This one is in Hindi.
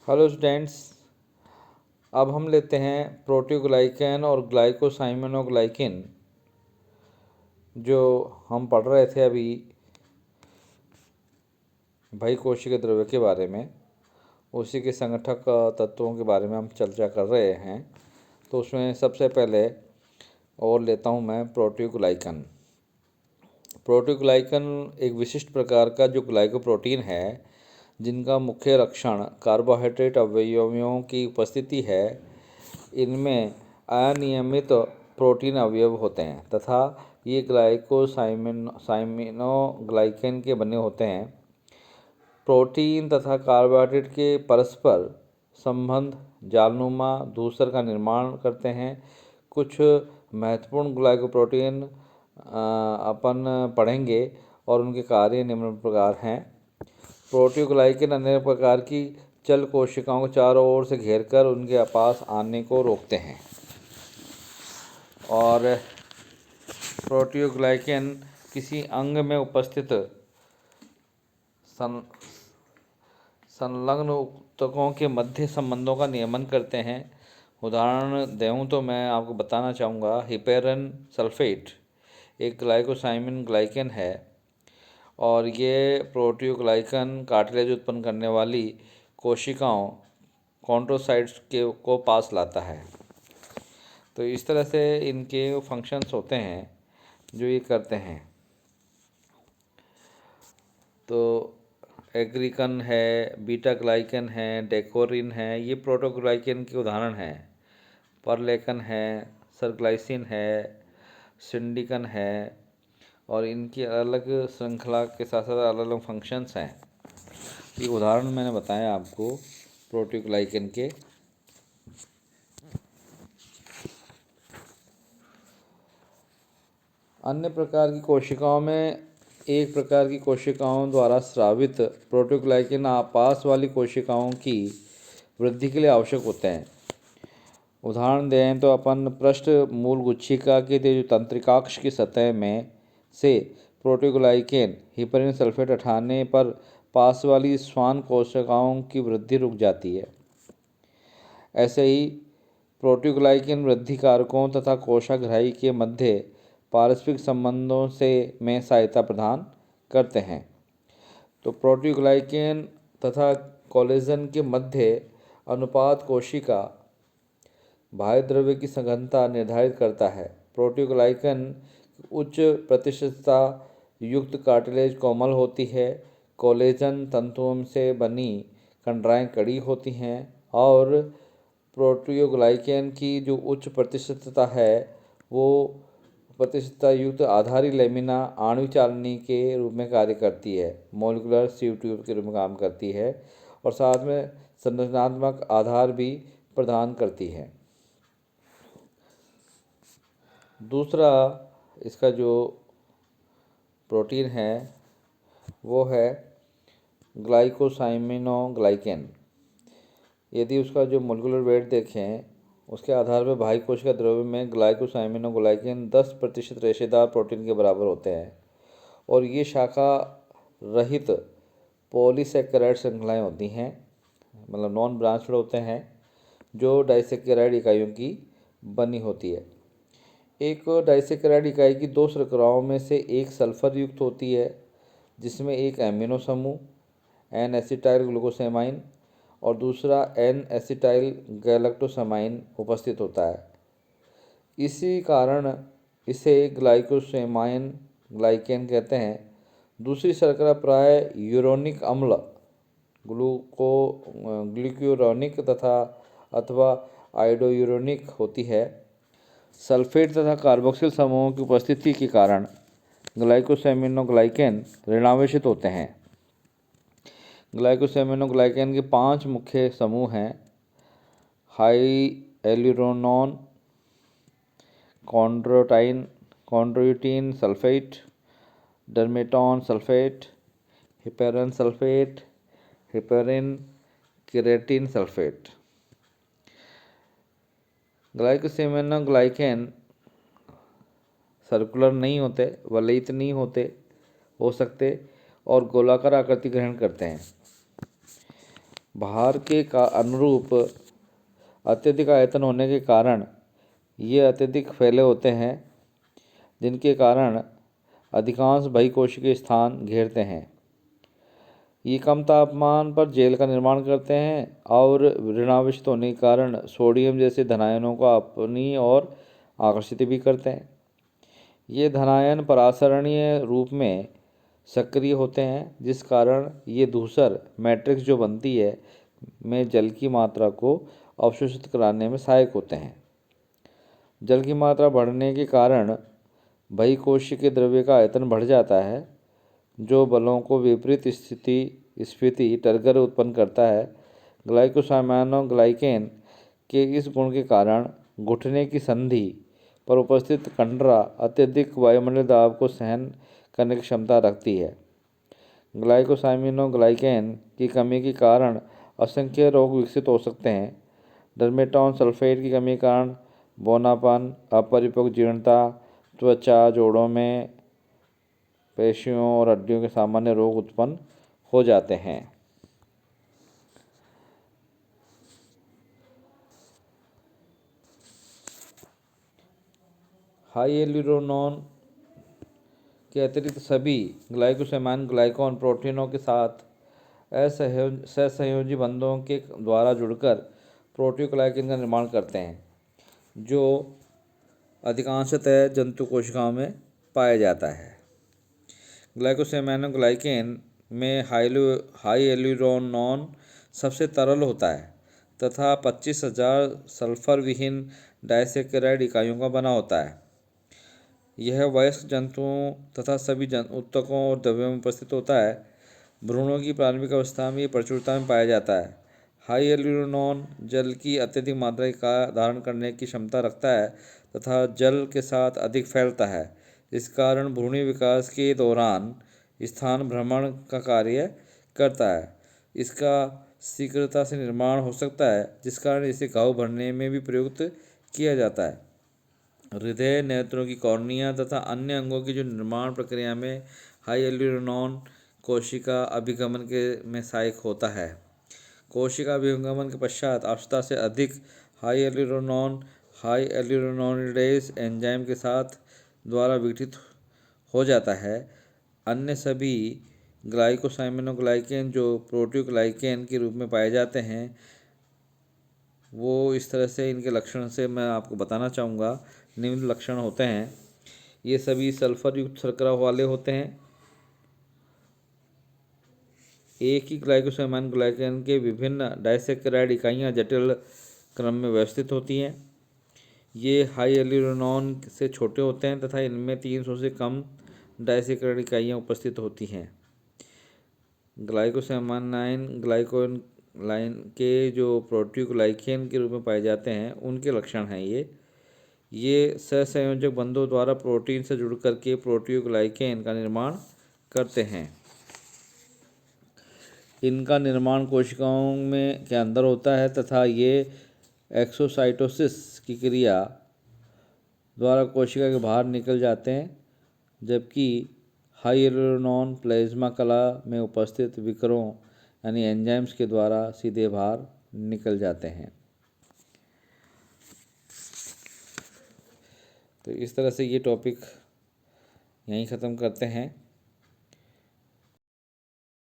Hello students. अब हम लेते हैं प्रोटीओग्लाइकन और ग्लाइकोसाइमोनोग्लाइकिन जो हम पढ़ रहे थे अभी बहिकोशिकीय द्रव्य के बारे में, उसी के संगठक तत्वों के बारे में हम चर्चा कर रहे हैं। तो उसमें सबसे पहले और लेता हूँ मैं प्रोटीओग्लाइकन। प्रोटीओग्लाइकन एक विशिष्ट प्रकार का जो ग्लाइकोप्रोटीन है जिनका मुख्य लक्षण कार्बोहाइड्रेट अवयवों की उपस्थिति है। इनमें अनियमित प्रोटीन अवयव होते हैं तथा ये ग्लाइकोसाइमोनोग्लाइकन के बने होते हैं। प्रोटीन तथा कार्बोहाइड्रेट के परस्पर संबंध जालनुमा धूसर का निर्माण करते हैं। कुछ महत्वपूर्ण ग्लाइकोप्रोटीन अपन पढ़ेंगे और उनके कार्य निम्न प्रकार हैं। प्रोटीओग्लाइकन अन्य प्रकार की चल कोशिकाओं को चारों ओर से घेरकर उनके पास आने को रोकते हैं और प्रोटीओग्लाइकन किसी अंग में उपस्थित संलग्न ऊतकों के मध्य संबंधों का नियमन करते हैं। उदाहरण दूँ तो मैं आपको बताना चाहूँगा, हिपेरन सल्फेट एक ग्लाइकोसाइमिन ग्लाइकन है और ये प्रोटीओग्लाइकन कार्टिलेज उत्पन्न करने वाली कोशिकाओं कॉन्ड्रोसाइट्स को पास लाता है। तो इस तरह से इनके फंक्शंस होते हैं जो ये करते हैं। तो एग्रीकन है, बीटा ग्लाइकन है, डेकोरिन है, ये प्रोटोग्लाइकन के उदाहरण हैं। परलेकन है, सरग्लाइसिन है, सिंडिकन है और इनकी अलग श्रृंखला के साथ साथ अलग अलग फंक्शंस हैं। ये उदाहरण मैंने बताया आपको प्रोटीओग्लाइकन के। अन्य प्रकार की कोशिकाओं में एक प्रकार की कोशिकाओं द्वारा स्रावित प्रोटीओग्लाइकन आपास वाली कोशिकाओं की वृद्धि के लिए आवश्यक होते हैं। उदाहरण दें तो अपन पृष्ठ मूल गुच्छिका के जो तंत्रिकाक्ष की सतह में से प्रोटीओग्लाइकन हिपेरिन सल्फेट हटाने पर पास वाली श्वान कोशिकाओं की वृद्धि रुक जाती है। ऐसे ही प्रोटीओग्लाइकन वृद्धि कारकों तथा कोशाग्राही के मध्य पारस्परिक संबंधों में सहायता प्रदान करते हैं। तो प्रोटीओग्लाइकन तथा कोलेजन के मध्य अनुपात कोशिका बाह्य द्रव्य की सघनता निर्धारित करता है। प्रोटीओग्लाइकन उच्च प्रतिशतता युक्त कार्टिलेज कोमल होती है। कोलेजन तंतुओं से बनी कंडराएं कड़ी होती हैं और प्रोटीओग्लाइकन की जो उच्च प्रतिशतता है वो प्रतिशतता युक्त आधारी लेमिना आणविक चालनी के रूप में कार्य करती है, मॉलिक्यूलर सीव ट्यूब के रूप में काम करती है और साथ में संरचनात्मक आधार भी प्रदान करती है। दूसरा इसका जो प्रोटीन है वो है ग्लाइकोसाइमोनोग्लाइकन। यदि उसका जो मोलिकुलर वेट देखें उसके आधार पर बाह्य कोशिका द्रव्य में ग्लाइकोसाइमोनोग्लाइकन 10% रेशेदार प्रोटीन के बराबर होते हैं और ये शाखा रहित पॉलीसेकेराइड श्रृंखलाएँ होती हैं, मतलब नॉन ब्रांच्ड होते हैं, जो डाइसेकेराइड इकाइयों की बनी होती है। एक डाइसेकेराइड इकाई की दो श्रृंखलाओं में से एक सल्फर युक्त होती है जिसमें एक एमिनो समूह एन एसिटाइल ग्लूकोसेमाइन और दूसरा एन एसिटाइल गैलेक्टोसेमाइन उपस्थित होता है। इसी कारण इसे ग्लाइकोसेमाइन ग्लाइकन कहते हैं। दूसरी शर्करा प्राय यूरोनिक अम्ल ग्लूक्यूरोनिक तथा अथवा आइडोयूरोनिक होती है। सल्फेट तथा कार्बोक्सिल समूहों की उपस्थिति के कारण ग्लाइकोसेमिनोग्लाइकन ऋणावेशित होते हैं। ग्लाइकोसेमिनोग्लाइकन के 5 मुख्य समूह हैं: hyaluronan, chondroitin sulphate, dermatan sulphate, heparan sulphate, heparin keratan sulphate. Glycosaminoglycan circular नहीं होते, वलयित नहीं होते हो सकते और गोलाकार आकृति ग्रहण करते हैं। भार के का अनुरूप अत्यधिक आयतन होने के कारण ये अत्यधिक फैले होते हैं, जिनके कारण अधिकांश बहिकोशिकीय स्थान घेरते हैं। ये कम तापमान पर जेल का निर्माण करते हैं और ऋणाविष्ट होने के कारण सोडियम जैसे धनायनों को अपनी ओर आकर्षित भी करते हैं। ये धनायन परासरणीय रूप में सक्रिय होते हैं, जिस कारण ये धूसर मैट्रिक्स जो बनती है में जल की मात्रा को अवशोषित कराने में सहायक होते हैं। जल की मात्रा बढ़ने के कारण बहिकोशिकीय द्रव्य का आयतन बढ़ जाता है, जो बलों को विपरीत स्फीति टर्गर उत्पन्न करता है। ग्लाइकोसामाइनोग्लाइकेन के इस गुण के कारण घुटने की संधि पर उपस्थित कंडरा अत्यधिक वायुमंडलीय दाब को सहन करने की क्षमता रखती है। ग्लाइकोसामाइनोग्लाइकेन की कमी के कारण असंख्य रोग विकसित हो सकते हैं। डर्मेटॉन सल्फेट की कमी के कारण बौनापन, अपरिपक्व जीर्णता, त्वचा, जोड़ों में पेशियों और हड्डियों के सामान्य रोग उत्पन्न हो जाते हैं। हाइएलुरोनॉन के अतिरिक्त सभी ग्लाइकोसामाइन ग्लाइकॉन प्रोटीनों के साथ सहसंयोजी बंधों के द्वारा जुड़कर प्रोटीओग्लाइकेन का निर्माण करते हैं, जो अधिकांशतः जंतु कोशिकाओं में पाया जाता है। ग्लाइकोसामाइनोग्लाइकेन में हाइएलुरोनॉन सबसे तरल होता है तथा 25,000 सल्फर विहीन डाइसैकेराइड इकाइयों का बना होता है। यह वयस्क जंतुओं तथा सभी ऊतकों और द्रव्यों में उपस्थित होता है। भ्रूणों की प्रारंभिक अवस्था में ये प्रचुरता में पाया जाता है। हाइएलुरोनॉन जल की अत्यधिक मात्रा का धारण करने की क्षमता रखता है तथा जल के साथ अधिक फैलता है। इस कारण भ्रूणीय विकास के दौरान स्थान भ्रमण का कार्य करता है। इसका शीघ्रता से निर्माण हो सकता है, जिस कारण इसे घाव भरने में भी प्रयुक्त किया जाता है। हृदय, नेत्रों की कॉर्निया तथा अन्य अंगों की जो निर्माण प्रक्रिया में हाइएलुरोनॉन कोशिका अभिगमन के में सहायक होता है। कोशिका अभिगमन के पश्चात आवश्यकता से अधिक हाइएलुरोनॉन हाइएलुरोनॉनिडेज एंजाइम के साथ द्वारा विघटित हो जाता है। अन्य सभी ग्लाइकोसामाइनोग्लाइकेन जो प्रोटीओग्लाइकेन के रूप में पाए जाते हैं, वो इस तरह से इनके लक्षण से मैं आपको बताना चाहूँगा। निम्न लक्षण होते हैं। ये सभी सल्फर युक्त शर्करा वाले होते हैं। एक ही ग्लाइकोसामाइन ग्लाइकेन के विभिन्न डाइसैकेराइड इकाइयाँ जटिल क्रम में व्यवस्थित होती हैं। ये हाइएलुरोनॉन से छोटे होते हैं तथा इनमें 300 से कम डाइसैकेराइड इकाइयाँ उपस्थित होती हैं। ग्लाइकोसामाइन ग्लाइकोन लाइन के जो प्रोटीओग्लाइकेन के रूप में पाए जाते हैं, उनके लक्षण हैं ये सहसंयोजक बंधों द्वारा प्रोटीन से जुड़ करके प्रोटीओग्लाइकेन का निर्माण करते हैं। इनका निर्माण कोशिकाओं में के अंदर होता है तथा ये एक्सोसाइटोसिस की क्रिया द्वारा कोशिका के बाहर निकल जाते हैं, जबकि हाइएलुरोनॉन प्लाज्मा कला में उपस्थित विकरों यानी एंजाइम्स के द्वारा सीधे बाहर निकल जाते हैं। तो इस तरह से ये टॉपिक यहीं ख़त्म करते हैं।